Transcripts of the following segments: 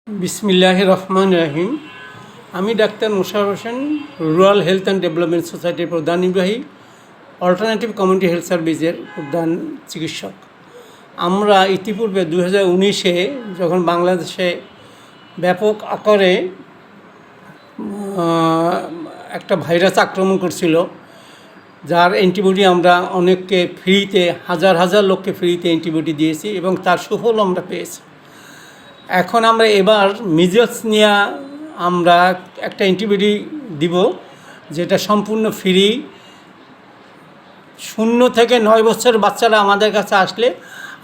বিসমিল্লাহির রহমানির রহিম। আমি doctor Mosharraf Hossain, rural health and development সোসাইটির প্রধান নির্বাহী, অল্টারনেটিভ কমিউনিটি হেলথ সার্ভিসের প্রধান চিকিৎসক। আমরা ইতিপূর্বে 2019-এ যখন বাংলাদেশে ব্যাপক আকারে একটা ভাইরাস আক্রমণ করছিল, যার অ্যান্টিবডি আমরা অনেককে ফ্রিতে, হাজার হাজার লোককে ফ্রিতে অ্যান্টিবডি দিয়েছি এবং তার সুফল আমরা পেয়েছি। এখন আমরা এবার মিজলস নিয়ে আমরা একটা অ্যান্টিবডি দিব, যেটা সম্পূর্ণ ফ্রি। 0 থেকে 9 বছরের বাচ্চারা আমাদের কাছে আসলে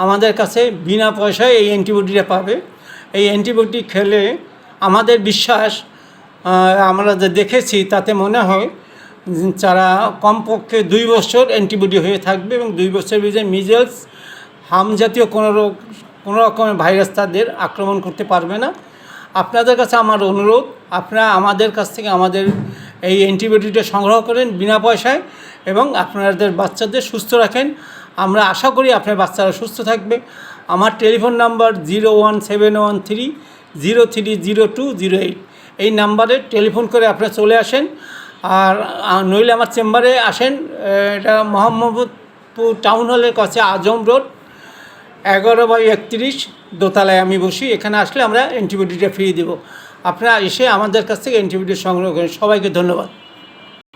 আমাদের কাছে বিনা পয়সায় এই অ্যান্টিবডিটা পাবে। এই অ্যান্টিবডি খেলে আমাদের বিশ্বাস, আমরা যে দেখেছি তাতে মনে হয় যারা কমপক্ষে 2 বছর অ্যান্টিবডি হয়ে থাকবে এবং 2 বছরের ভিতরে মিজলস, হাম জাতীয় কোনো রকমের ভাইরাস তাদের আক্রমণ করতে পারবে না। আপনাদের কাছে আমার অনুরোধ, আপনারা আমাদের কাছ থেকে আমাদের এই অ্যান্টিবডিটা সংগ্রহ করেন বিনা পয়সায় এবং আপনাদের বাচ্চাদের সুস্থ রাখেন। আমরা আশা করি আপনার বাচ্চারা সুস্থ থাকবে। আমার টেলিফোন নাম্বার 01713030208। এই নাম্বারে টেলিফোন করে আপনারা চলে আসেন, আর নইলে আমার চেম্বারে আসেন। এটা মোহাম্মদপুর টাউন হলের কাছে, আজম রোড, 11/31 দোতলায় আমি বসি। এখানে আসলে আমরা অ্যান্টিবডিটা ফ্রি দেব। আপনারা এসে আমাদের কাছ থেকে অ্যান্টিবডি সংগ্রহ করেন। সবাইকে ধন্যবাদ।